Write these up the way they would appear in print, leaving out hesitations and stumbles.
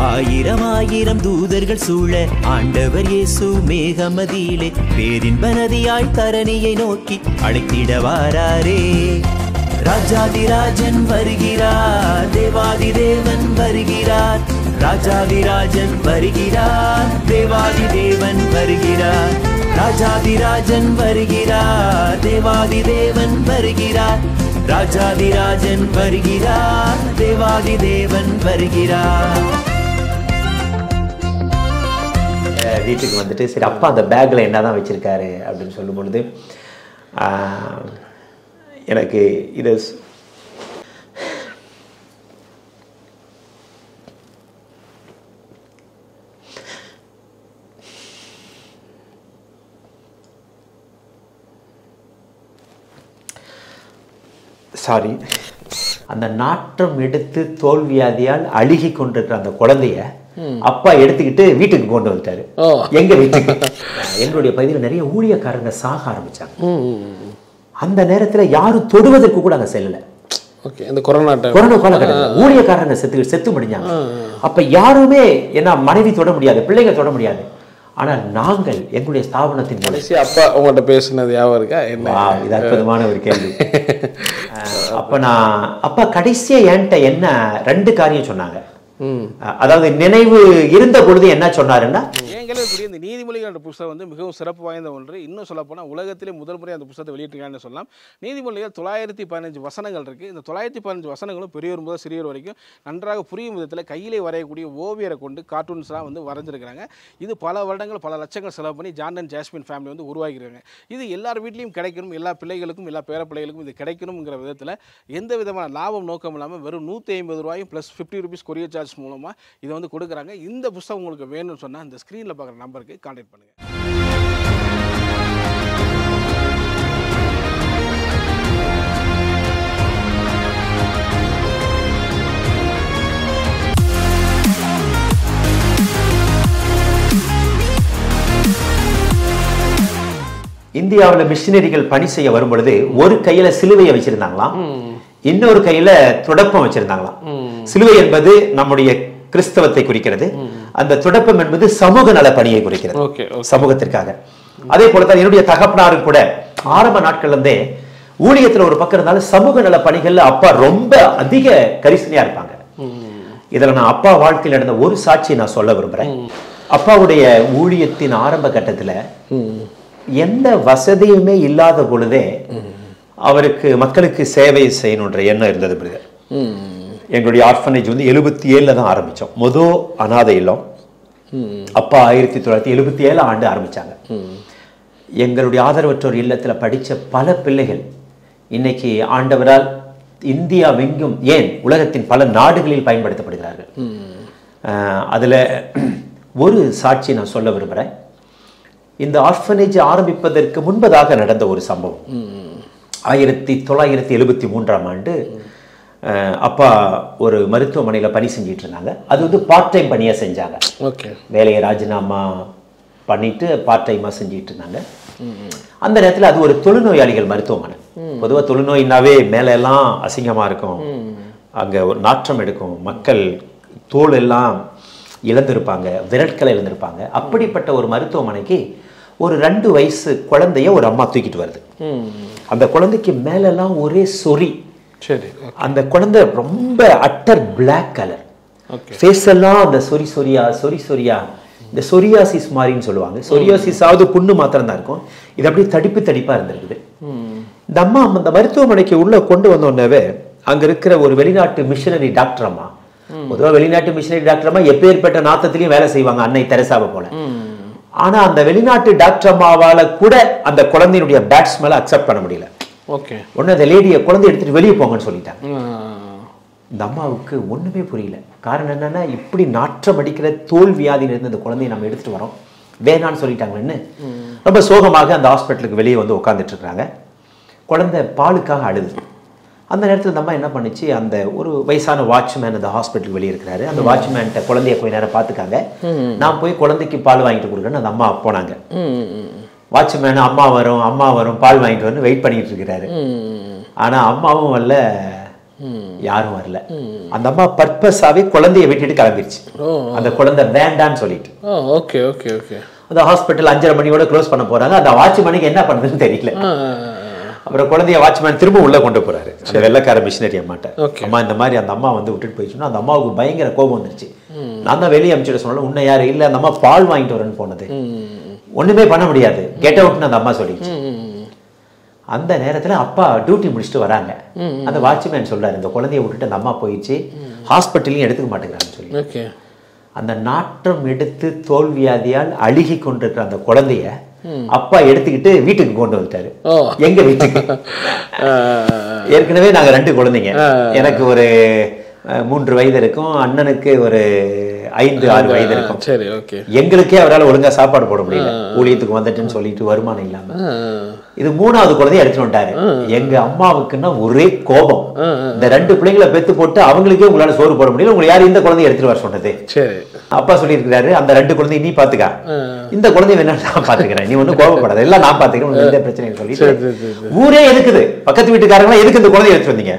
ஆயிரம் ஆயிரம் தூதர்கள் சூழ ஆண்டவர் இயேசு மேகமதியிலே பேரின்ப நதியாய் தரணியை நோக்கி அழைத்திட வாராரே. ராஜாதிராஜன் வருகிறார், தேவாதி தேவன் வருகிறார். ராஜாதிராஜன் வருகிறார், தேவாதி தேவன் வருகிறார். ராஜாதிராஜன் வருகிறார், தேவாதி தேவன் வருகிறார். ராஜாதிராஜன் வருகிறார், தேவாதி தேவன் வருகிறார். வீட்டுக்கு வந்துட்டு சரி அப்பா அந்த பேக்கில் என்னதான் வச்சிருக்காரு அப்படின்னு சொல்லும் பொழுது எனக்கு இது சாரி அந்த நாற்றம் எடுத்து தோல்வியாதியால் அழுகி கொண்டிருக்கிற அந்த குழந்தைய அப்பா எடுத்துக்கிட்டு வீட்டுக்கு கொண்டு வந்துட்டாரு. எங்க வீட்டுக்கு எங்களுடைய பகுதியில் நிறைய ஊழியக்காரங்க சாக ஆரம்பிச்சாங்க. அந்த நேரத்துல யாரும் தொடுவதற்கு கூட அங்க செல்லல. இந்த கொரோனா காலகட்டத்தில் ஊழியக்காரங்க செத்து முடிஞ்சாங்க. அப்ப யாருமே என்ன மனைவி தொட முடியாது, பிள்ளைங்க தொட முடியாது. ஆனால் நாங்கள் எங்களுடைய ஸ்தாபனத்தின் மூலம் அப்பா உங்கள்கிட்ட பேசுனது ஞாபகம் இருக்கா? இது அற்புதமான ஒரு கேள்வி. அப்பா கடைசியா என்கிட்ட என்ன 2 காரியம் சொன்னாங்க. அதாவது நினைவு இருந்த பொழுது என்ன சொன்னாருன்னா, இந்த நீதிமொழிகள் புத்தகம் வந்து மிகவும் சிறப்பு வாய்ந்த ஒன்று. இன்னும் சொல்ல போனால் உலகத்திலே முதல் முறை அந்த புத்தகத்தை வெளியிட்டிருக்காங்கன்னு சொல்லலாம். நீதிமொழிகள் 915 வசனங்கள் இருக்குது. இந்த 915 வசனங்களும் பெரியவர் முதல் சிறியவர் வரைக்கும் நன்றாக புரியும் விதத்தில் கையிலே வரையக்கூடிய ஓவியரை கொண்டு கார்ட்டூன்ஸ்லாம் வந்து வரைஞ்சிருக்கிறாங்க. இது பல வருடங்கள் பல லட்சங்கள் செலவு பண்ணி ஜான் அண்ட் ஜாஸ்மின் ஃபேமிலி வந்து உருவாக்கியிருக்காங்க. இது எல்லார் வீட்லையும் கிடைக்கணும், எல்லா பிள்ளைகளுக்கும் எல்லா பேர பிள்ளைகளுக்கும் இது கிடைக்கணுங்கிற விதத்தில் எந்த விதமான லாபம் நோக்கம் இல்லாமல் வெறும் 150 ரூபாயும் ப்ளஸ் 50 rupees கொரியர் சார்ஜ் மூலமாக இதை வந்து கொடுக்குறாங்க. இந்த புத்தகம் உங்களுக்கு வேணும்னு சொன்னால் இந்த ஸ்க்ரீனில் பார்க்குற நம்பருக்கு கான்டாக்ட் பண்ணுங்கள். இந்தியாவில் மிஷினரிகள் பணி செய்ய வரும் பொழுது ஒரு கையில சிலுவையை வச்சிருந்தாங்களாம், இன்னொரு கையில துடப்பம் வச்சிருந்தாங்களாம். சிலுவை என்பது நம்முடைய கிறிஸ்தவத்தை குறிக்கிறது, அந்த துடப்பம் என்பது சமூக நல பணியை குறிக்கிறது, சமூகத்திற்காக. அதே போலதான் என்னுடைய தகப்பனாரு கூட ஆரம்ப நாட்கள்ல இருந்தே ஊழியத்துல ஒரு பக்கம் இருந்தாலும் சமூக நல பணிகள்ல அப்பா ரொம்ப அதிக கரிசனையா இருப்பாங்க. இதுல நான் அப்பா வாழ்க்கையில் நடந்த ஒரு சாட்சியை நான் சொல்ல விரும்புறேன். அப்பாவுடைய ஊழியத்தின் ஆரம்ப கட்டத்துல எந்த வசதியுமே இல்லாத பொழுதே அவருக்கு மக்களுக்கு சேவை செய்யணுன்ற எண்ணம் இருந்தது. பிரதர், எங்களுடைய ஆர்ஃபனேஜ் வந்து 77 தான் ஆரம்பிச்சோம். முதல் அனாதை இல்லம் அப்பா 1977 ஆண்டு ஆரம்பிச்சாங்க. எங்களுடைய ஆதரவற்றோர் இல்லத்துல படிச்ச பல பிள்ளைகள் இன்னைக்கு ஆண்டவரால் இந்தியாவெங்கும் ஏன் உலகத்தின் பல நாடுகளில் பயன்படுத்தப்படுகிறார்கள். அதுல ஒரு சாட்சி நான் சொல்ல விரும்புறேன். இந்த ஆர்ஃபனேஜ் ஆரம்பிப்பதற்கு முன்பதாக நடந்த ஒரு சம்பவம். 1973ஆம் ஆண்டு அப்பா ஒரு மருத்துவமனையில பணி செஞ்சிட்டு இருந்தாங்க. அது வந்து பார்ட் டைம் பணியா செஞ்சாங்க. வேலையை ராஜினாமா பண்ணிட்டு பார்ட் டைமா செஞ்சிட்டு இருந்தாங்க. அந்த நேரத்தில் அது ஒரு தொழுநோயாளிகள் மருத்துவமனை. பொதுவாக தொழுநோயினாவே மேல எல்லாம் அசிங்கமா இருக்கும், அங்க ஒரு நாற்றம் எடுக்கும், மக்கள் தோல் எல்லாம் இழந்திருப்பாங்க, விரட்களை இழந்திருப்பாங்க. அப்படிப்பட்ட ஒரு மருத்துவமனைக்கு ஒரு 2 வயசு குழந்தைய ஒரு அம்மா தூக்கிட்டு வருது. அந்த குழந்தைக்கு மேலெல்லாம் ஒரே சொறி. அந்த குழந்தை ரொம்ப அட்டர் பிளாக் கலர், ஃபேஸ் எல்லாம் அந்த சொறி சொரியா இந்த சொரியாசிஸ் மாதிரின்னு சொல்லுவாங்க. சொரியாசிஸாவது புண்ணு மாத்திரம் தான் இருக்கும், இது அப்படியே தடிப்பா இருந்திருக்குது. இந்த அம்மா அந்த மருத்துவமனைக்கு உள்ள கொண்டு வந்தோடனே அங்க இருக்கிற ஒரு வெளிநாட்டு மிஷனரி டாக்டர் அம்மா, பொதுவாக வெளிநாட்டு மிஷனரி டாக்டர் அம்மா எப்பேற்பட்ட நாத்தத்திலையும் வேலை செய்வாங்க, அன்னை தெரசாவை போல. ஆனா அந்த வெளிநாட்டு டாக்டர் அம்மாவால கூட அந்த குழந்தையினுடைய பேட் ஸ்மெல்லை அக்செப்ட் பண்ண முடியல. உடனே அந்த லேடியை குழந்தை எடுத்துட்டு வெளியே போங்கன்னு சொல்லிட்டாங்க. இந்த அம்மாவுக்கு ஒண்ணுமே புரியல. காரணம் என்னன்னா, இப்படி நாற்றம் அடிக்கிற தோல் வியாதியில இருந்து அந்த குழந்தையை நம்ம எடுத்துட்டு வரோம், வேணான்னு சொல்லிட்டாங்கன்னு ரொம்ப சோகமாக அந்த ஹாஸ்பிட்டலுக்கு வெளியே வந்து உட்காந்துட்டு இருக்காங்க. குழந்தை பாலுக்காக அழுது. அந்த நேரத்தில் இந்த அம்மா என்ன பண்ணுச்சு, அந்த ஒரு வயசான வாட்ச்மேன் அந்த ஹாஸ்பிட்டலுக்கு வெளியே இருக்கிறாரு. அந்த வாட்ச்மேன்ட்ட குழந்தைய கொஞ்ச நேரம் பார்த்துக்காங்க, நான் போய் குழந்தைக்கு பால் வாங்கிட்டு கொடுக்குறேன்னு அந்த அம்மா போனாங்க. வாட்ச்மேன் அம்மா வரும் பால் வாங்கிட்டு வந்து வெயிட் பண்ணிட்டு இருக்கிறாரு. ஆனா அம்மாவும் வரல, யாரும் வரல. அந்த அம்மா பர்பஸாவே குழந்தைய விட்டுட்டு கிளம்பிடுச்சு. அந்த குழந்தை வேண்டான்னு சொல்லிட்டு. Okay okay okay. அந்த ஹாஸ்பிட்டல் 5:30 மணியோட க்ளோஸ் பண்ண போறாங்க. அந்த வாட்ச்மேனுக்கு என்ன பண்றதுன்னு தெரியல. அப்புறம் குழந்தைய வாட்ச்மேன் திரும்ப உள்ள கொண்டு போறாரு அந்த வெள்ளக்கார மிஷினரி அம்மாட்ட. அம்மா இந்த மாதிரி அந்த அம்மா வந்து விட்டுட்டு போயிடுச்சுன்னா அந்த அம்மாவுக்கு பயங்கர கோபம் வந்துருச்சு. நான் தான் வெளியே அனுப்பிச்சுட சொன்னாலும் உன்னை யாரு இல்லை, அந்த அம்மா பால் வாங்கிட்டு வரேன்னு போனது, ஒண்ணுமே பண்ண முடியாது, கெட் அவுட்னு அந்த அம்மா சொல்லிடுச்சு. அந்த நேரத்துல அப்பா டியூட்டி முடிச்சுட்டு வராங்க. அந்த வாட்ச்மேன் சொல்றாரு இந்த குழந்தைய விட்டுட்டு அந்த அம்மா போயிடுச்சு, ஹாஸ்பிட்டலையும் எடுத்துக்க மாட்டேங்கிறான்னு சொல்லி. அந்த நாற்றம் எடுத்து தோல்வியாதியால் அழுகி கொண்டிருக்கிற அந்த குழந்தைய அப்பா எடுத்துக்கிட்டு வீட்டுக்கு கொண்டு வந்துட்டாரு. எங்க வீட்டுக்கு. ஏற்கனவே நாங்க 2 குழந்தைங்க. எனக்கு ஒரு 3 வயது இருக்கும், அண்ணனுக்கு ஒரு 5-6 வயது இருக்கும். சரி, ஓகே. எங்களுக்கே அவரால் ஒழுங்கா சாப்பாடு போட முடியல, ஊழியத்துக்கு வந்துட்டுன்னு சொல்லிட்டு வருமானம் இல்லாம. இது 3வது குழந்தைய எடுத்துட்டு வந்துட்டாரு. எங்க அம்மாவுக்குன்னா ஒரே கோபம். இந்த 2 பிள்ளைங்களை பெத்து போட்டு அவங்களுக்கே உங்களால சோறு போட முடியல, உங்களுக்கு யாரு இந்த குழந்தைய எடுத்துட்டு வர சொன்னது? அப்பா சொல்லி இருக்கிறாரு அந்த 2 குழந்தைய நீ பாத்துக்கா, இந்த குழந்தைய வேணா நான் பாத்துக்கிறேன், நீ ஒன்னும் கோபப்படாத, எல்லாம் நான் பாத்துக்கிறேன், எந்த பிரச்சனையும் சொல்லி ஊரே எதுக்குது, பக்கத்து வீட்டுக்காரங்க எதுக்கு இந்த குழந்தைய எடுத்து வந்தீங்க?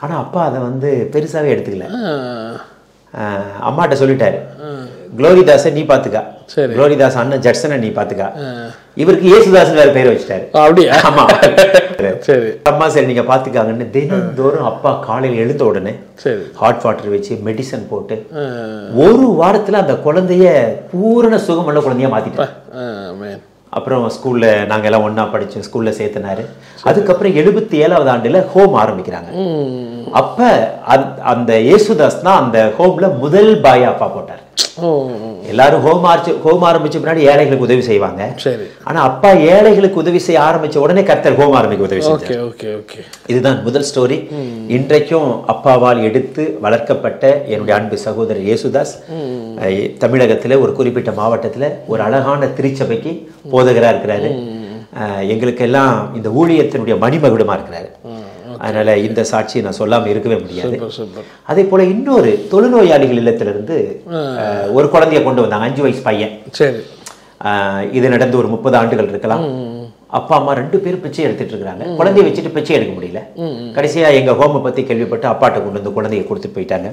ஆனா அப்பா அதை வந்து பெருசாவே எடுத்துக்கல. அம்மாட்ட சொல்லிட்டாரு குளோரிதாஸை நீ பாத்துக்கா, குளோரிதாஸ் அண்ணன் ஜட்சனை நீ பாத்துக்கா. இவருக்கு ஏசுதாஸ் வேற பேர் வச்சுட்டாரு. அப்படியே? ஆமா. சரி அம்மா சரி நீங்க பாத்துக்காங்கன்னு தினந்தோறும் அப்பா காலையில் எழுந்த உடனே ஹாட் வாட்டர் வச்சு மெடிசன் போட்டு 1 வாரத்துல அந்த குழந்தைய பூரண சுகமுள்ள குழந்தைய மாத்திட்டாரு. அப்புறம் ஸ்கூல்ல நாங்க எல்லாம் ஒன்னா படிச்சோம், ஸ்கூல்ல சேர்த்தினாரு. அதுக்கப்புறம் 77வது ஆண்டுல ஹோம் ஆரம்பிக்கிறாங்க. அப்ப அந்த ஏசுதாஸ் தான் அந்த ஹோம்ல முதல் பாயா அப்பா போட்டார். எல்லாரும் ஹோம் ஆரம்பிச்ச பின்னாடி ஏழைகளுக்கு உதவி செய்வாங்க. ஆனா அப்பா ஏழைகளுக்கு உதவி செய்ய ஆரம்பிச்ச உடனே கர்த்தர் ஹோம் ஆரம்பிக்க உதவி செய்தார். இதுதான் முதல் ஸ்டோரி. இன்றைக்கும் அப்பாவால் எடுத்து வளர்க்கப்பட்ட என்னுடைய அன்பு சகோதரர் ஏசுதாஸ் தமிழகத்துல ஒரு குறிப்பிட்ட மாவட்டத்துல ஒரு அழகான திருச்சபைக்கு போதகரா இருக்கிறாரு. எங்களுக்கு எல்லாம் இந்த ஊழியத்தினுடைய மணிமகுடமா இருக்கிறாரு. அதனால இந்த சாட்சியை நான் சொல்லாம இருக்கவே முடியாது. அதே போல இன்னொரு தொழுநோயாளிகள் இல்லத்திலிருந்து ஒரு குழந்தைய கொண்டு வந்தாங்க, 5 வயசு பையன். இது நடந்து ஒரு 30 ஆண்டுகள் இருக்கலாம். அப்பா அம்மா 2 பேரும் பிச்சை எடுத்துட்டு இருக்காங்க. குழந்தைய வச்சுட்டு பிச்சை எடுக்க முடியல. கடைசியா எங்க ஹோமை பத்தி கேள்விப்பட்டு அப்பாட்ட கொண்டு வந்து குழந்தைய கொடுத்துட்டு போயிட்டாங்க.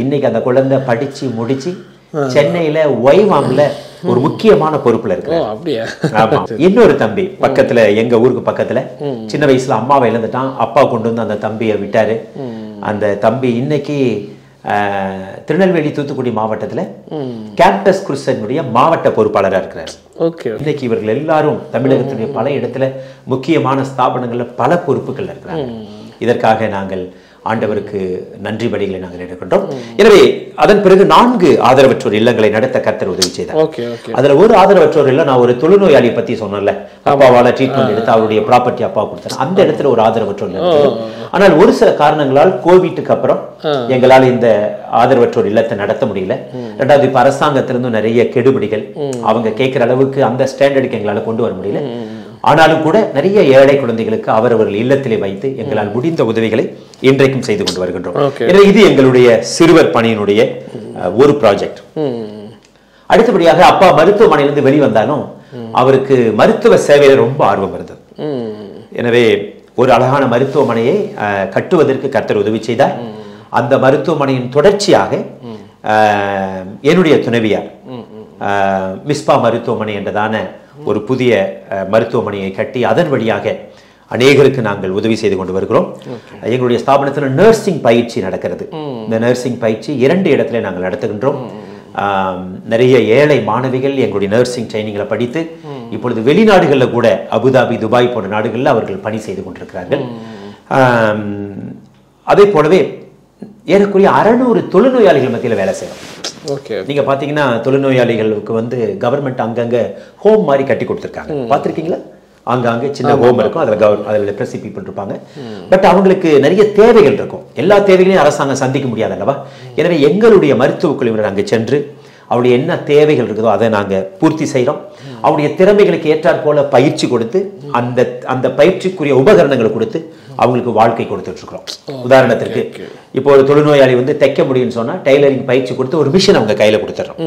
இன்னைக்கு அந்த குழந்தை படிச்சு முடிச்சு சென்னையில ஒய்வாம்ல ஒரு முக்கியமான பொறுப்புல இருக்கு. ஆமா. இன்னொரு தம்பி பக்கத்துல, எங்க ஊருக்கு பக்கத்துல, சின்ன வயசுல அம்மாவை இழந்துட்டான். அப்பா கொண்டு வந்து அந்த தம்பியை விட்டாரு. அந்த தம்பி இன்னைக்கு திருநெல்வேலி தூத்துக்குடி மாவட்டத்துல கேம்பஸ் கிறிஸ்டனுடைய மாவட்ட பொறுப்பாளராக இருக்கிறார். இன்னைக்கு இவர்கள் எல்லாரும் தமிழகத்துடைய பல இடத்துல முக்கியமான ஸ்தாபனங்கள்ல பல பொறுப்புகள் இருக்கிறாங்க. இதற்காக நாங்கள் ஆண்டவருக்கு நன்றி பலிகளை நாங்கள் எடுக்கின்றோம். எனவே அதன் பிறகு 4 ஆதரவற்றோர் இல்லங்களை நடத்த கர்த்தர் உதவி செய்தார். அதுல ஒரு ஆதரவற்றோர் இல்ல, நான் ஒரு தொழுநோயாளியை பத்தி சொன்னேன்ல, அப்பாவால ட்ரீட்மெண்ட் எடுத்து அவருடைய ப்ராப்பர்ட்டி அப்பா கொடுத்தாரு. அந்த இடத்துல ஒரு ஆதரவற்றோர் இல்லம். ஆனால் ஒரு சில காரணங்களால் கோவிட்டுக்கு அப்புறம் எங்களால் இந்த ஆதரவற்றோர் இல்லத்தை நடத்த முடியல. 2வது இப்ப அரசாங்கத்திலிருந்து நிறைய கெடுபிடிகள், அவங்க கேட்கிற அளவுக்கு அந்த ஸ்டாண்டர்டுக்கு எங்களால கொண்டு வர முடியல. ஆனாலும் கூட நிறைய ஏழை குழந்தைகளுக்கு அவரவர்கள் இல்லத்திலே வைத்து எங்களால் முடிந்த உதவிகளை இன்றைக்கும் செய்து கொண்டு வருகின்றோம். இது எங்களுடைய சிறுவர் பணியினுடைய ஒரு ப்ராஜெக்ட். அடுத்தபடியாக அப்பா மருத்துவமனையிலிருந்து வெளிவந்தாலும் அவருக்கு மருத்துவ சேவையில ரொம்ப ஆர்வம் இருந்தது. எனவே ஒரு அழகான மருத்துவமனையை கட்டுவதற்கு கர்த்தர் உதவி செய்தார். அந்த மருத்துவமனையின் தொடர்ச்சியாக என்னுடைய துணைவியார் மிஸ்பா மருத்துவமனை என்றதான ஒரு புதிய மருத்துவமனையை கட்டி அதன் வழியாக அநேகருக்கு நாங்கள் உதவி செய்து கொண்டு வருகிறோம். எங்களுடைய ஸ்தாபனத்தில் நர்சிங் பயிற்சி நடக்கிறது. இந்த நர்சிங் பயிற்சி 2 இடத்துல நாங்கள் நடத்துகின்றோம். நிறைய ஏழை மாணவிகள் எங்களுடைய நர்சிங் ட்ரைனிங்களை படித்து இப்பொழுது வெளிநாடுகளில் கூட அபுதாபி, துபாய் போன்ற நாடுகளில் அவர்கள் பணி செய்து கொண்டிருக்கிறார்கள். அதே போலவே ஏறக்குறைய 600 தொழுநோயாளிகள் மத்தியில் வேலை செய்யறோம். நீங்க பாத்தீங்கன்னா தொழுநோயாளிகளுக்கு வந்து கவர்மெண்ட் அங்கங்க ஹோம் மாதிரி கட்டி கொடுத்துருக்காங்க, பார்த்திருக்கீங்களா? அங்கங்க சின்ன ஹோம் இருக்கும், அதுல லெப்ரசி பீப்புள் இருப்பாங்க. பட் அவங்களுக்கு நிறைய தேவைகள் இருக்கும். எல்லா தேவைகளையும் அரசாங்கம் சந்திக்க முடியாது அல்லவா? எனவே எங்களுடைய மருத்துவ குழுவினர் அங்கே சென்று அவருடைய என்ன தேவைகள் இருக்குதோ அதை நாங்க பூர்த்தி செய்யறோம். அவருடைய திறமைகளுக்கு ஏற்றாற் போல பயிற்சி கொடுத்து அந்த பயிற்சிக்குரிய உபகரணங்களை கொடுத்து அவங்களுக்கு வாழ்க்கை கொடுத்துட்டு இருக்கிறோம். உதாரணத்திற்கு இப்போ ஒரு தொழுநோயாளி வந்து தைக்க முடியும்னு சொன்னா டெய்லரிங் பயிற்சி கொடுத்து ஒரு மிஷின் அவங்க கையில கொடுத்துறோம்.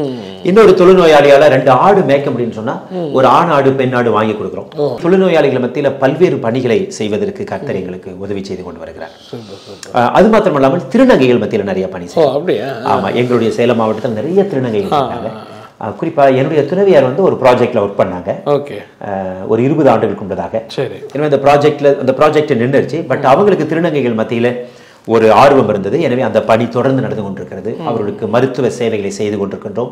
இன்னொரு தொழுநோயாளியால 2 ஆடு மேய்க்க முடியும்னு சொன்னா ஒரு ஆண் ஆடு பெண் ஆடு வாங்கி கொடுக்குறோம். தொழுநோயாளிகள் மத்தியில பல்வேறு பணிகளை செய்வதற்கு கர்த்தர் எங்களுக்கு உதவி செய்து கொண்டு வருகிறார். அது மாத்திரமல்லாமல் திருநங்கைகள் மத்தியில நிறைய பணி செய்யும். ஆமா, எங்களுடைய சேலம் மாவட்டத்தில் நிறைய திருநங்கைகள் இருக்காங்க. குறிப்பா என்னுடைய துணைவியார் வந்து ஒரு ப்ராஜெக்ட்ல ஒர்க் பண்ணாங்க. ஒரு 20 ஆண்டுகளுக்கு முன்பதாக. எனவே அந்த ப்ராஜெக்ட் நின்றுச்சு. பட் அவங்களுக்கு திருநங்கைகள் மத்தியில ஒரு ஆர்வம் இருந்தது. எனவே அந்த பணி தொடர்ந்து நடந்து கொண்டிருக்கிறது. அவர்களுக்கு மருத்துவ சேவைகளை செய்து கொண்டிருக்கின்றோம்.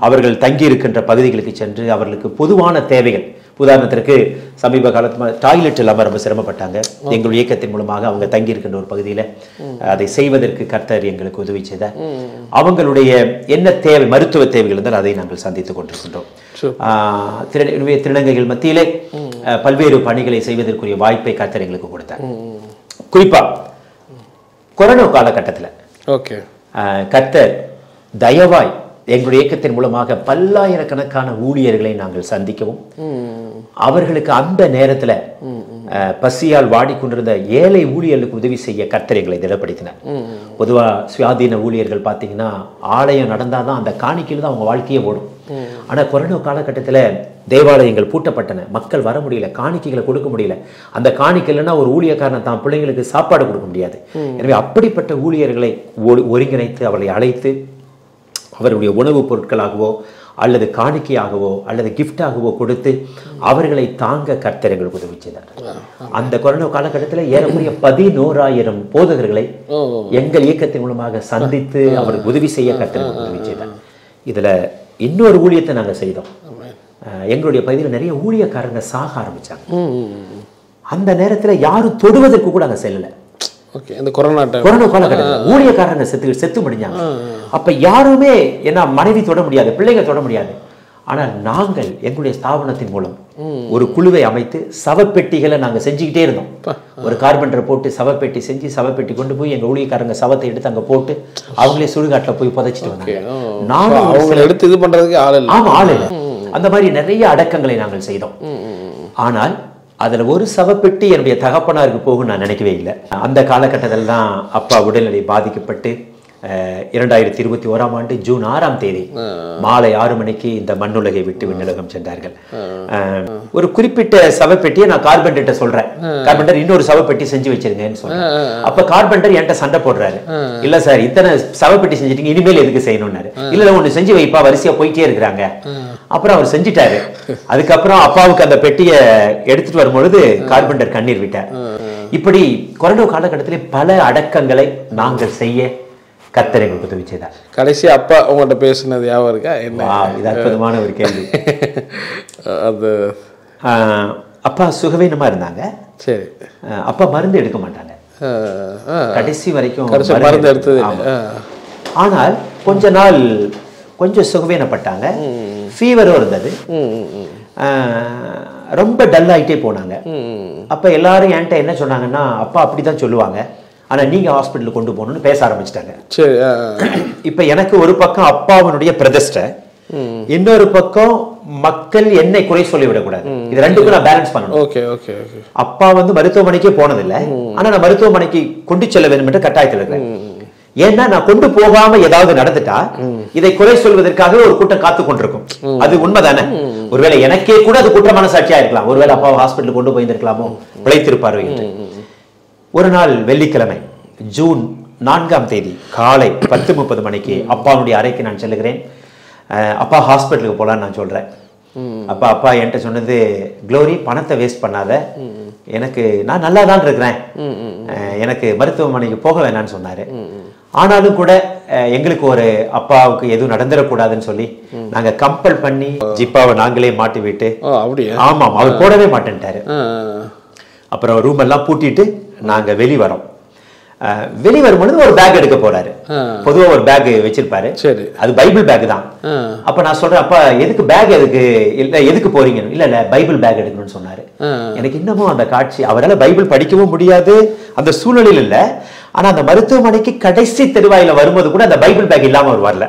அவர்கள் தங்கி இருக்கின்ற பகுதிகளுக்கு சென்று அவர்களுக்கு பொதுவான தேவைகள், உதாரணத்திற்கு சமீப காலத்தில் டாய்லெட் இல்லாமல் ரொம்ப சிரமப்பட்டாங்க. எங்கள் இயக்கத்தின் மூலமாக அவங்க தங்கி இருக்கின்ற ஒரு பகுதியில் அதை செய்வதற்கு கர்த்தர் எங்களுக்கு உதவி செய்தார். அவங்களுடைய என்ன தேவை, மருத்துவ தேவைகள் இருந்தால் அதை நாங்கள் சந்தித்துக் கொண்டிருக்கின்றோம். திருநங்கைகள் மத்தியிலே பல்வேறு பணிகளை செய்வதற்குரிய வாய்ப்பை கர்த்தர் எங்களுக்கு கொடுத்தார். குறிப்பா கொரோனா காலகட்டத்தில் கர்த்தர் தயவாய் எங்களுடைய இயக்கத்தின் மூலமாக பல்லாயிரக்கணக்கான ஊழியர்களை நாங்கள் சந்திக்கவும், அவர்களுக்கு அந்த நேரத்தில் பசியால் வாடிக்கொண்டிருந்த ஏழை ஊழியர்களுக்கு உதவி செய்ய கர்த்தர் எங்களை திடப்படுத்தினார். பொதுவாக சுயாதீன ஊழியர்கள் பார்த்தீங்கன்னா ஆலயம் நடந்தாதான் அந்த காணிக்கையில் தான் அவங்க வாழ்க்கையே ஓடும். ஆனால் கொரோனா காலகட்டத்தில் தேவாலயங்கள் பூட்டப்பட்டன, மக்கள் வர முடியல, காணிக்கைகளை கொடுக்க முடியல. அந்த காணிக்கைலன்னா ஒரு ஊழியக்காரனை தான் பிள்ளைங்களுக்கு சாப்பாடு கொடுக்க முடியாது. எனவே அப்படிப்பட்ட ஊழியர்களை ஒருங்கிணைத்து அவர்களை அழைத்து அவருடைய உணவுப் பொருட்களாகவோ அல்லது காணிக்கையாகவோ அல்லது கிஃப்டாகவோ கொடுத்து அவர்களை தாங்க கர்த்தர் எங்களுக்கு உதவி செய்தார். அந்த கொரோனா காலகட்டத்தில் ஏறக்குறைய 11,000 போதகர்களை எங்கள் இயக்கத்தின் மூலமாக சந்தித்து அவருக்கு உதவி செய்ய கர்த்தர் உதவி செய்தார். இதுல இன்னொரு ஊழியத்தை நாங்க செய்தோம். எங்களுடைய பகுதியில் நிறைய ஊழியக்காரங்க சாக ஆரம்பிச்சாங்க. அந்த நேரத்துல யாரும் தொடுவதற்கு கூட அங்க செல்லல. கொரோனா காலகட்டத்தில் ஊழியக்காரங்க செத்து முடிஞ்சாங்க. அப்ப யாருமே என்ன மனைவி தொட முடியாது, பிள்ளைங்க தொட முடியாது. ஆனால் நாங்கள் எங்களுடைய ஸ்தாபனத்தின் மூலம் ஒரு குழுவை அமைத்து சவப்பெட்டிகளை நாங்க செஞ்சுக்கிட்டே இருந்தோம். ஒரு கார்பெண்டரை போட்டு சவப்பெட்டி செஞ்சு சவப்பெட்டி கொண்டு போய் எங்க ஊழியக்காரங்க சவத்தை எடுத்து அங்க போட்டு அவங்களே சுடுகாட்டுல போய் புதைச்சிட்டு வந்தாங்க. நானும் எடுத்து இது பண்றதுக்கு ஆள் இல்லை. அந்த மாதிரி நிறைய அடக்கங்களை நாங்கள் செய்தோம். ஆனால் அதுல ஒரு சவப்பெட்டி என்னுடைய தகப்பனாருக்கு போகும் நான் நினைக்கவே இல்லை. அந்த காலகட்டத்தில் தான் அப்பா உடல்நிலை பாதிக்கப்பட்டு 2021ஆம் ஆண்டு ஜூன் 6ஆம் தேதி மாலை 6 மணிக்கு இந்த மண்ணுலகை விட்டு விண்ணுலகம் சென்றார்கள். ஒரு குறிப்பிட்ட சவப்பெட்டியை நான் கார்பெண்டர்கிட்ட சொல்றேன், கார்பெண்டர் இன்னொரு சவப்பெட்டி செஞ்சு வச்சிருங்கன்னு சொல்றேன். அப்ப கார்பெண்டர் என்கிட்ட சண்டை போடுறாரு, இல்ல சார் இத்தனை சவப்பெட்டி செஞ்சிட்டீங்க, இனிமேல் எதுக்கு செய்யணும்னாரு. இல்ல ஒண்ணு செஞ்சு வைப்பா, வரிசையா போயிட்டே இருக்கிறாங்க. அப்புறம் அவர் செஞ்சிட்டாரு. அதுக்கப்புறம் அப்பாவுக்கு அந்த பெட்டியை எடுத்துட்டு வரும்பொழுது கார்பெண்டர் கண்ணீர் விட்டார். இப்படி கொரோனா காலகட்டத்திலே பல அடக்கங்களை நாங்கள் செய்ய கர்த்தர் எங்களுக்கு உதவி செய்தார். கடைசி அப்பா உங்கள்கிட்ட பேசுனது ஞாபகம் இருக்கா? என்ன இது அற்புதமான ஒரு கேள்வி. அது அப்பா சுகவீனமா இருந்தாங்க. சரி, அப்பா மருந்து எடுக்க மாட்டாங்க கடைசி வரைக்கும், மருந்து எடுத்தது. ஆனால் கொஞ்ச நாள் கொஞ்சம் சுகவீனப்பட்டாங்க, ஃபீவரும் இருந்தது, ரொம்ப டல் ஆகிட்டே போனாங்க. அப்ப எல்லாரும் என்கிட்ட என்ன சொன்னாங்கன்னா, அப்பா அப்படிதான் சொல்லுவாங்க, ஆனா நீங்க ஹாஸ்பிட்டலுக்கு கொண்டு போகணும்னு பேச ஆரம்பிச்சிட்டாங்க. இப்ப எனக்கு ஒரு பக்கம் அப்பாவனுடைய பிரதிஷ்டை, இன்னொரு பக்கம் மக்கள் என்னை குறை சொல்லி விடக்கூடாது. இது ரெண்டுக்கும் நான் பேலன்ஸ் பண்ணணும். அப்பா வந்து மருத்துவமனைக்கே போனதில்லை, ஆனா நான் மருத்துவமனைக்கு கொண்டு செல்ல வேண்டும் என்று கட்டாயத்தில் இருக்கிறேன். ஏன்னா நான் கொண்டு போகாம ஏதாவது நடந்துட்டா இதை குறை சொல்வதற்காக ஒரு கூட்டம் காத்து கொண்டிருக்கும். அது உண்மைதானே? ஒருவேளை எனக்கே கூட அது குற்றமான சாட்சியா இருக்கலாம். ஒருவேளை அப்பாவை ஹாஸ்பிட்டல் கொண்டு போயிருந்திருக்கலாமோ, பிழைத்திருப்பாரோ என்று. ஒரு நாள் வெள்ளிக்கிழமை ஜூன் 4ஆம் தேதி காலை 10:30 மணிக்கு அப்பாவுடைய அறைக்கு நான் செல்லுகிறேன். அப்பா ஹாஸ்பிட்டலுக்கு போலான்னு நான் சொல்றேன். அப்பா என்கிட்ட சொன்னது, க்ளோரி பணத்தை வேஸ்ட் பண்ணாத, எனக்கு நான் நல்லா தான் இருக்கிறேன், எனக்கு மருத்துவமனைக்கு போக வேணான்னு சொன்னாரு. ஆனாலும் கூட எங்களுக்கு ஒரு அப்பாவுக்கு எதுவும் நடந்துடக்கூடாதுன்னு சொல்லி நாங்க கம்பல் பண்ணி ஜிப்பாவை நாங்களே மாட்டி விட்டு, ஆமாம் அவர் போடவே மாட்டேன்ட்டாரு. அப்புறம் ரூம் எல்லாம் பூட்டிட்டு நாங்க வெளிவரோம். வெளிவரும்பொழுது ஒரு பேக் எடுக்க போறாரு. பொதுவா ஒரு பேக் வச்சிருப்பாரு, அது பைபிள் பேக் தான். அப்ப நான் சொல்றேன், அப்பா எதுக்கு பேக், எதுக்கு போறீங்க? இல்ல பைபிள் பேக் எடுக்கணும்னு சொன்னாரு. எனக்கு இன்னமும் அந்த காட்சி, அவரால் பைபிள் படிக்கவும் முடியாது, அந்த சூழ்நிலையில் இல்ல. ஆனா அந்த மருத்துவமனைக்கு கடைசி தெருவாயில வரும்போது கூட அந்த பைபிள் பேக் இல்லாம அவர் வரல.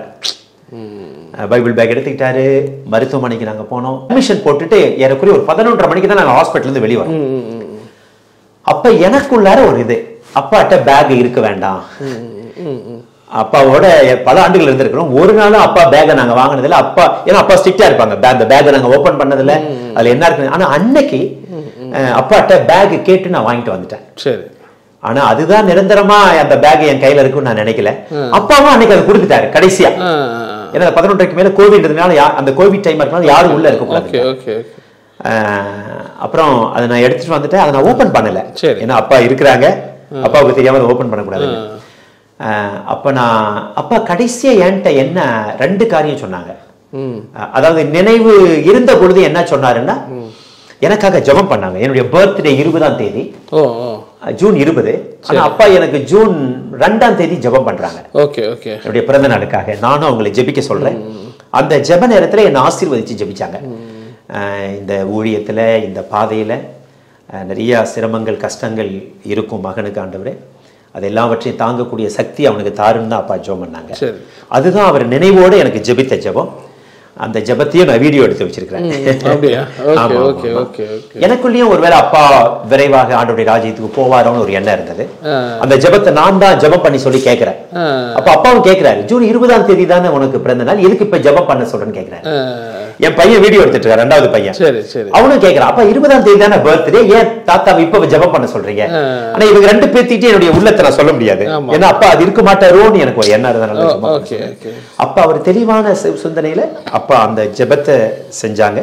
பைபிள் பேக் எடுத்துக்கிட்டாரு. மருத்துவமனைக்கு நாங்க போனோம். அட்மிஷன் போட்டுட்டு ஏறக்குறைய ஒரு 11:30 மணிக்கு தான் நாங்க ஹாஸ்பிட்டல் இருந்து வெளியே வரோம். அப்ப எனக்குள்ளார ஒரு இது, அப்பாட்ட பேக் இருக்க வேண்டாம். அப்பாவோட பல ஆண்டுகள் இருந்திருக்கிறோம். ஒரு நாளும் அப்பா பேக்கை நாங்க வாங்கினதில்ல. அப்பா ஏன்னா அப்பா ஸ்ட்ரிக்டா இருப்பாங்க, அந்த பேக்கை நாங்க ஓபன் பண்ணதில்ல, அதுல என்ன இருக்கு. ஆனா அன்னைக்கு அப்பாட்ட பேக் கேட்டு நான் வாங்கிட்டு வந்துட்டேன். சரி. ஆனா அதுதான் நிரந்தரமா அந்த பேக் என் கையில இருக்குன்னு நான் நினைக்கல. அப்பாவும் அன்னைக்கு அதை கொடுத்துட்டாரு கடைசியா. ஏன்னா 11:30க்கு மேல கோவிட்னால அந்த கோவிட் டைம் இருக்கனால யாரும் உள்ள இருக்க. அப்புறம் அதை நான் எடுத்துட்டு வந்துட்டேன். அதை நான் ஓபன் பண்ணல. ஏன்னா அப்பா இருக்கிறாங்க, அப்பாவுக்கு தெரியாம அதை ஓபன் பண்ணக்கூடாது. அப்பா கடைசியா என்கிட்ட என்ன 2 காரியம் சொன்னாங்க. அதாவது நினைவு இருந்த பொழுது என்ன சொன்னாருன்னா, எனக்காக ஜெபம் பண்ணாங்க. என்னுடைய பர்த்டே 20ஆம் தேதி, ஜூன் 20. ஆனா அப்பா எனக்கு ஜூன் 2ஆம் தேதி ஜெபம் பண்றாங்க. என்னுடைய பிறந்த நாளுக்காக. நானும் அவங்களை ஜெபிக்க சொல்றேன். அந்த ஜெப நேரத்துல என்னை ஆசீர்வதிச்சு ஜெபிச்சாங்க. இந்த ஊழியத்துல, இந்த பாதையில நிறைய சிரமங்கள் கஷ்டங்கள் இருக்கும் மகனுக்கு, ஆண்டவரே அது எல்லாவற்றையும் தாங்கக்கூடிய சக்தி அவனுக்கு தாருன்னு தான் அப்பா ஜெபம் பண்ணாங்க. அதுதான் அவர் நினைவோடு எனக்கு ஜெபித்த ஜெபம். அந்த ஜெபத்தையும் நான் வீடியோ எடுத்து வச்சிருக்கிறேன். எனக்குள்ளேயும் ஒருவேளை அப்பா விரைவாக ஆண்டவருடைய ராஜ்யத்துக்கு போவாரோன்னு ஒரு எண்ணம் இருந்தது. அந்த ஜெபத்தை நான் தான் ஜெபம் பண்ணி சொல்லி கேட்கிறேன். அப்ப அப்பாவும் கேட்கிறாரு, ஜூன் 20ஆம் தேதி தானே உனக்கு பிறந்த நாள், எதுக்கு இப்ப ஜெபம் பண்ண சொல்றேன்னு கேட்கிறேன். என் பையன் வீடியோ எடுத்துட்டு இருக்காரு, 2வது பையன். அவனும் கேட்கிறான், அப்பா 20ஆம் தேதி தானே பர்த்டே, ஏன் தாத்தா இப்ப ஜெபம் பண்ண சொல்றீங்க? ஆனா இவங்க 2 பேர்த்திட்டு என்னுடைய உள்ளத்தை நான் சொல்ல முடியாது. ஏன்னா அப்பா அது இருக்க மாட்டாரோன்னு எனக்கு ஒரு எண்ணம் இருந்தனால அப்பா அவர் தெளிவான சிந்தனையில அப்பா அந்த ஜெபத்தை செஞ்சாங்க.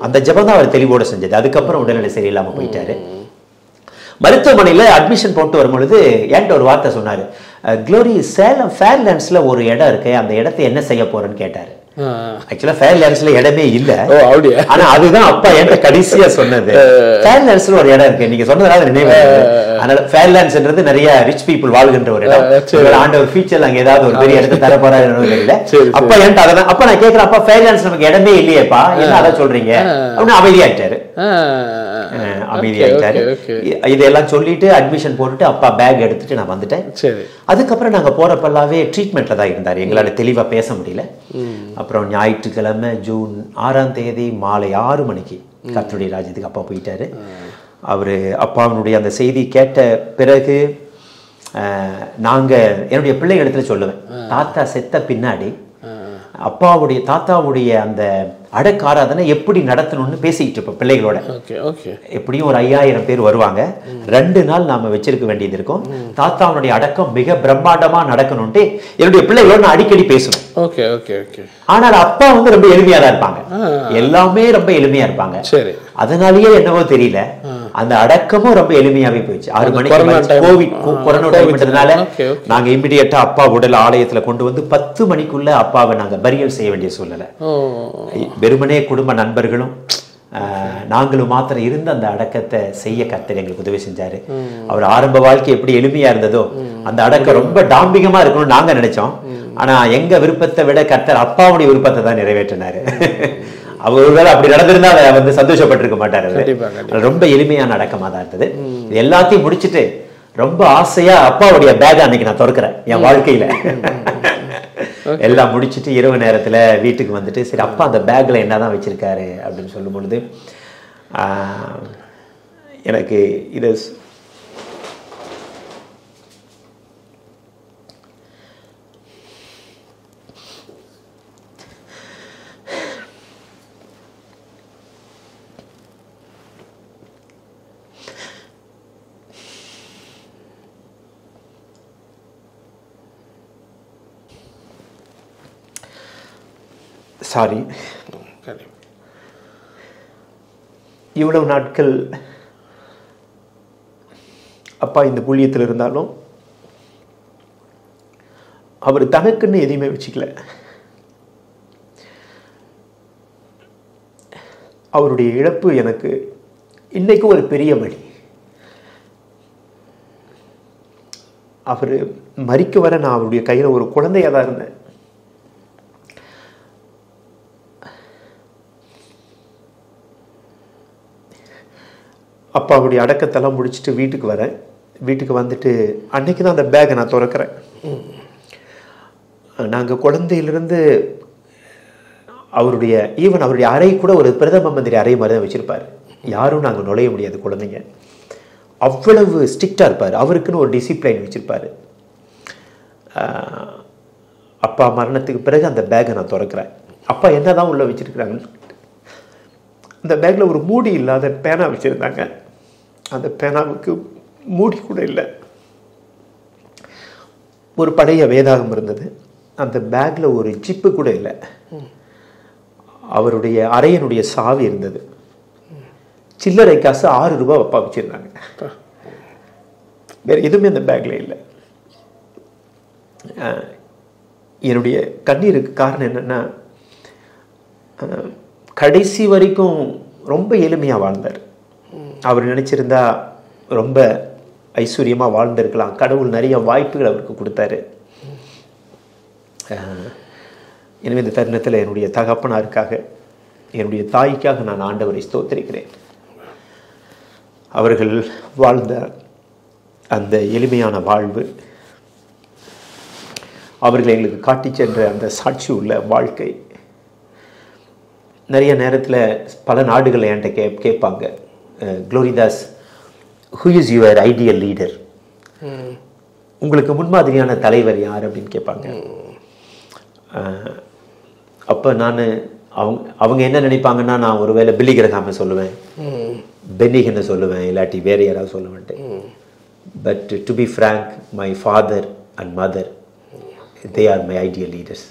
அந்த ஜெபம் தான் அவர் தெளிவோட செஞ்சது. அதுக்கப்புறம் உடல்நிலை சரியில்லாம போயிட்டாரு. மருத்துவமனையில அட்மிஷன் போட்டு வரும்பொழுது என்கிட்ட ஒரு வார்த்தை சொன்னாரு, க்ளோரி சேலம் ஃபேர்லேண்ட்ஸ்ல ஒரு இடம் இருக்கு, அந்த இடத்தை என்ன செய்ய போறேன்னு கேட்டாரு. ஆக்சுவலா ஃபேர்லேண்ட்ஸ்ல இடமே இல்ல. ஆனா அதுதான் அப்பா என்கிட்ட கடைசியா சொன்னது. ஃபேர்லேண்ட்ஸ்ல ஒரு இடம் இருக்கு, நீங்க சொன்னதால நினைவு. அதனால ஃபேர்லேண்ட்ஸ்ன்றது நிறைய ரிச் பீப்புள் வாழ்கின்ற ஒரு இடம். ஆண்டவர் ஃபியூச்சர்ல அங்க ஏதாவது ஒரு பெரிய இடத்தை தர போறாரு இல்ல. அப்பா என்கிட்ட அதான். அப்ப நான் கேட்கிறேன், அப்பா ஃபேர்லேண்ட்ஸ் நமக்கு இடமே இல்லையேப்பா, என்ன அதை சொல்றீங்க அப்படின்னு அமைதியாயிட்டாரு. இதெல்லாம் சொல்லிட்டு அட்மிஷன் போட்டுட்டு அப்பா பேக் எடுத்துட்டு நான் வந்துட்டேன். அதுக்கப்புறம் நாங்க போறப்பெல்லாவே ட்ரீட்மெண்ட்ல தான் இருந்தாரு. எங்களால தெளிவா பேச முடியல. அப்புறம் ஞாயிற்றுக்கிழமை ஜூன் 6ஆம் தேதி மாலை 6 மணிக்கு கர்த்தருடைய ராஜ்யத்துக்கு அப்பா போயிட்டாரு. அவரு அப்பாவுடைய அந்த செய்தி கேட்ட பிறகு நாங்க என்னுடைய பிள்ளைங்க இடத்துல சொல்லுவேன், தாத்தா செத்த பின்னாடி தாத்தாவுடைய அந்த அடக்க ஆராதனை எப்படி நடத்தணும்னு பேசிக்கிட்டு இருப்போம் பிள்ளைகளோட. எப்படியும் ஒரு 5000 பேர் வருவாங்க. 2 நாள் நாம வச்சிருக்க வேண்டியது இருக்கும். தாத்தாவுடைய அடக்கம் மிக பிரம்மாண்டமா நடக்கணும்ட்டு என்னுடைய பிள்ளைகளோட நான் அடிக்கடி பேசுவேன். ஆனால் அப்பா வந்து ரொம்ப எளிமையா தான் இருப்பாங்க, எல்லாமே ரொம்ப எளிமையா இருப்பாங்க. அதனாலயே என்னவோ தெரியல, அந்த அடக்கமும் ரொம்ப எளிமையாவே போயிடுச்சு. 6 மணிக்கு கோவிட் கொரோனா டைம்ன்றதுனால நாங்க இமிடியேட்டா அப்பா உடல் ஆலயத்துல கொண்டு வந்து 10 மணிக்குள்ள அப்பாவை நாங்க பரியல் செய்ய வேண்டிய சூழ்நிலை. வெறுமனே குடும்ப நண்பர்களும் நாங்களும் மாத்திரம் இருந்து அந்த அடக்கத்தை செய்ய கர்த்தர் எங்களுக்கு உதவி செஞ்சாரு. அவர் ஆரம்ப வாழ்க்கை எப்படி எளிமையா இருந்ததோ அந்த அடக்கம் ரொம்ப டாம்பிகமா இருக்கணும்னு நாங்க நினைச்சோம். ஆனா எங்க விருப்பத்தை விட கர்த்தர் அப்பாவுடைய விருப்பத்தை தான் நிறைவேற்றினாரு. அவர் ஒருவேளை அப்படி நடந்திருந்தா அதை வந்து சந்தோஷப்பட்டிருக்க மாட்டாரு. ரொம்ப எளிமையான அடக்கமா தான் இருந்தது. எல்லாத்தையும் முடிச்சுட்டு ரொம்ப ஆசையா அப்பாவுடைய பேக் அன்னைக்கு நான் திறக்கிறேன் என் வாழ்க்கையில. எல்லாம் முடிச்சுட்டு இரவு நேரத்துல வீட்டுக்கு வந்துட்டு, சரி அப்பா அந்த பேக்ல என்னதான் வச்சிருக்காரு அப்படின்னு சொல்லும் பொழுது எனக்கு இது சாரி, இவ்வளவு நாட்கள் அப்பா இந்த புள்ளியத்தில் இருந்தாலும் அவர் தனக்குன்னு எதையுமே வச்சுக்கல. அவருடைய இழப்பு எனக்கு இன்னைக்கு ஒரு பெரிய வழி. அவர் மரிக்க வர நான் அவருடைய கையில ஒரு குழந்தையா தான் இருந்தேன். அப்பாவுடைய அடக்கத்தெல்லாம் முடிச்சுட்டு வீட்டுக்கு வரேன். வீட்டுக்கு வந்துட்டு அன்னைக்கு தான் அந்த பேக்கை நான் திறக்கிறேன். நாங்கள் குழந்தையிலிருந்து அவருடைய அறை கூட ஒரு பிரதம மந்திரி அறை மாதிரி தான் வச்சிருப்பாரு. யாரும் நாங்கள் நுழைய முடியாது குழந்தைங்க. அவ்வளவு ஸ்ட்ரிக்டாக இருப்பார். அவருக்குன்னு ஒரு டிசிப்ளைன் வச்சுருப்பார். அப்பா மரணத்துக்கு பிறகு அந்த பேக்கை நான் திறக்கிறேன். அப்பா என்ன தான் உள்ளே வச்சுருக்குறாங்கன்னு அந்த பேக்கில் ஒரு மூடி இல்லாத பேனா வச்சுருந்தாங்க. அந்த பேனாவுக்கு மூடி கூட இல்லை. ஒரு பழைய வேதாகம் இருந்தது. அந்த பேக்கில் ஒரு ஜிப்பு கூட இல்லை. அவருடைய அறையனுடைய சாவி இருந்தது. சில்லறை காசு 6 ரூபாய் அப்பா வச்சுருந்தாங்க. வேறு எதுவுமே அந்த பேக்கில் இல்லை. என்னுடைய கண்ணீருக்கு காரணம் என்னென்னா, கடைசி வரைக்கும் ரொம்ப எளிமையாக வாழ்ந்தார். அவர் நினச்சிருந்தா ரொம்ப ஐஸ்வர்யமாக வாழ்ந்திருக்கலாம். கடவுள் நிறைய வாய்ப்புகள் அவருக்கு கொடுத்தாரு. எனவே இந்த தருணத்தில் என்னுடைய தகப்பனாருக்காக, என்னுடைய தாய்க்காக நான் ஆண்டவரை ஸ்தோத்திரிக்கிறேன். அவர்கள் வாழ்ந்த அந்த எளிமையான வாழ்வு, அவர்கள் எங்களுக்கு காட்டி சென்ற அந்த சாட்சி உள்ள வாழ்க்கை. நிறைய நேரத்தில் பல நாடுகள் என்கிட்ட கேட்பாங்க, Gloridas, who is your ideal leader? உங்களுக்கு முன்மாதிரியான தலைவர் யார் அப்படின்னு கேட்பாங்க. அப்போ நான் அவங்க என்ன நினைப்பாங்கன்னா, நான் ஒருவேளை பில்லி கிரஹாமை சொல்லுவேன், பென்னிகனை சொல்லுவேன், இல்லாட்டி வேறு யாராவது சொல்லுவேன்ட்டு. But to be frank, my father and mother, they are my ideal leaders.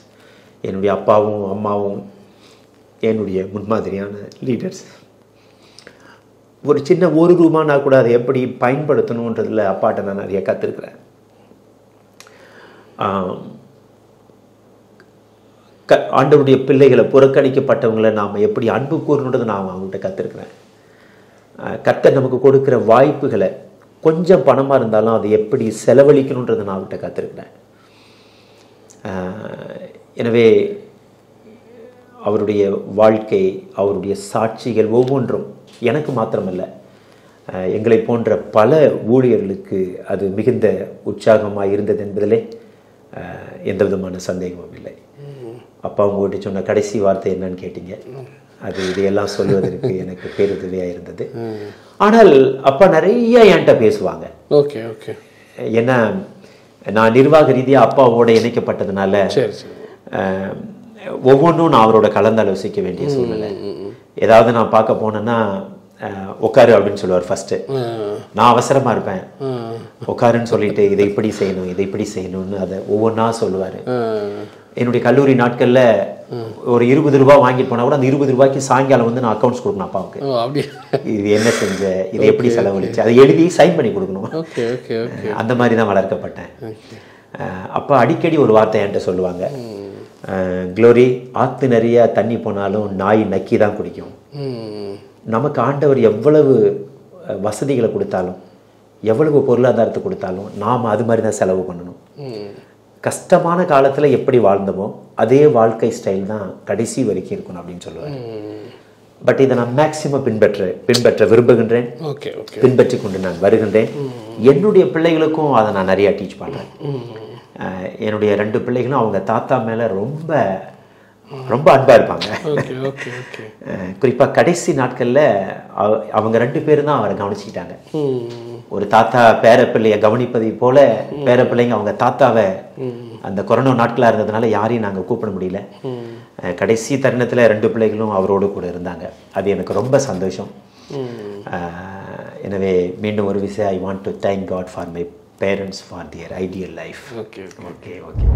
என்னுடைய அப்பாவும் அம்மாவும் என்னுடைய முன்மாதிரியான லீடர்ஸ். ஒரு சின்ன ஒரு ரூபானா கூட அதை எப்படி பயன்படுத்தணுன்றதில் அப்பாட்ட நான் நிறைய கற்றுருக்கிறேன். ஆண்டவருடைய பிள்ளைகளை, புறக்கணிக்கப்பட்டவங்களை நாம் எப்படி அன்பு கூறணுன்றதை நான் அவங்கள்ட்ட கற்றுருக்கிறேன். கர்த்தர் நமக்கு கொடுக்குற வாய்ப்புகளை, கொஞ்சம் பணமாக இருந்தாலும் அதை எப்படி செலவழிக்கணுன்றதை நான் அவங்கள்ட்ட கற்றுருக்கிறேன். எனவே அவருடைய வாழ்க்கை, அவருடைய சாட்சிகள் ஒவ்வொன்றும் எனக்கு மாத்திரமல்ல, எங்களை போன்ற பல ஊழியர்களுக்கு அது மிகுந்த உற்சாகமாக இருந்தது என்பதிலே எந்த விதமான சந்தேகமும் இல்லை. அப்பா உங்கள்கிட்ட சொன்ன கடைசி வார்த்தை என்னன்னு கேட்டீங்க. அது இதையெல்லாம் சொல்வதற்கு எனக்கு பேருதவியாக இருந்தது. ஆனால் அப்பா நிறைய என்கிட்ட பேசுவாங்க. Okay okay. ஏன்னா நான் நிர்வாக ரீதியாக அப்பாவோட இணைக்கப்பட்டதுனால ஒவ்வொன்றும் நான் அவரோட கலந்தாலோசிக்க வேண்டிய சூழ்நிலை. ஏதாவது நான் பார்க்க போனேன்னா, உட்காரு அப்படின்னு சொல்லுவார் ஃபர்ஸ்ட்டு. நான் அவசரமாக இருப்பேன். உட்காருன்னு சொல்லிட்டு இதை இப்படி செய்யணும், இதை இப்படி செய்யணும்னு அதை ஒவ்வொன்றா சொல்லுவார். என்னுடைய கல்லூரி நாட்களில் ஒரு 20 ரூபா வாங்கிட்டு போனால் கூட அந்த 20 ரூபாய்க்கு சாயங்காலம் வந்து நான் அக்கௌண்ட்ஸ் கொடுக்கணும் அப்பாவுக்கு. இது என்ன செஞ்ச, இதை எப்படி செலவழிச்சு, அதை எழுதி சைன் பண்ணி கொடுக்கணும். அந்த மாதிரி தான் வளர்க்கப்பட்டேன். அப்போ அடிக்கடி ஒரு வார்த்தை என்கிட்ட சொல்லுவாங்க, க்ளோரி, ஆற்று நிறைய தண்ணி போனாலும் நாய் நக்கி தான் குடிக்கும். நமக்கு ஆண்டவர் எவ்வளவு வசதிகளை கொடுத்தாலும், எவ்வளவு பொருளாதாரத்தை கொடுத்தாலும் நாம் அது மாதிரி தான் செலவு பண்ணணும். கஷ்டமான காலத்தில் எப்படி வாழ்ந்தோமோ அதே வாழ்க்கை ஸ்டைல் தான் கடைசி வரைக்கும் இருக்கணும் அப்படின்னு சொல்லுவேன். பட் இதை நான் மேக்சிமம் பின்பற்ற விரும்புகின்றேன். பின்பற்றி கொண்டு நான் வருகின்றேன். என்னுடைய பிள்ளைகளுக்கும் அதை நான் நிறையா டீச் பண்ணுறேன். என்னுடைய 2 பிள்ளைகளும் அவங்க தாத்தா மேலே ரொம்ப ரொம்ப அன்பாக இருப்பாங்க. குறிப்பாக கடைசி நாட்களில் அவங்க 2 பேரும் தான் அவரை கவனிச்சுக்கிட்டாங்க. ஒரு தாத்தா பேரப்பிள்ளையை கவனிப்பதை போல பேரப்பிள்ளைங்க அவங்க தாத்தாவை, அந்த கொரோனா நாட்களாக இருந்ததுனால யாரையும் நாங்கள் கூப்பிட முடியல. கடைசி தருணத்தில் 2 பிள்ளைகளும் அவரோடு கூட இருந்தாங்க. அது எனக்கு ரொம்ப சந்தோஷம். எனவே மீண்டும் ஒரு விஷயம், I want to thank God for my parents for their ideal life. Okay okay okay.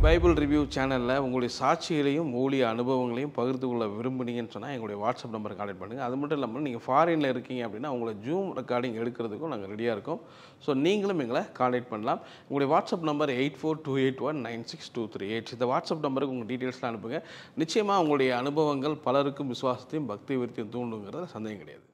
Bible review சேனலில் உங்களுடைய சாட்சிகளையும் ஊழிய அனுபவங்களையும் பகிர்ந்து கொள்ள விரும்புனீங்கன்னு சொன்னால் எங்களுடைய வாட்ஸ்அப் நம்பரை கான்டெக்ட் பண்ணுங்கள். அது மட்டும் இல்லாமல் நீங்கள் ஃபாரினில் இருக்கீங்க அப்படின்னா உங்களை ஜூம் ரெக்கார்டிங் எடுக்கிறதுக்கும் நாங்கள் ரெடியாக இருக்கோம். ஸோ நீங்களும் எங்களை கான்டெக்ட் பண்ணலாம். உங்களுடைய வாட்ஸ்அப் நம்பர் 8428196238. இந்த வாட்ஸ்அப் நம்பருக்கு உங்கள் டீட்டெயில்ஸ்லாம் அனுப்புங்க. நிச்சயமாக உங்களுடைய அனுபவங்கள் பலருக்கும் விசுவாசத்தையும் பக்தி விருத்தியும் தூண்டுங்கிறத சந்தேகம் கிடையாது.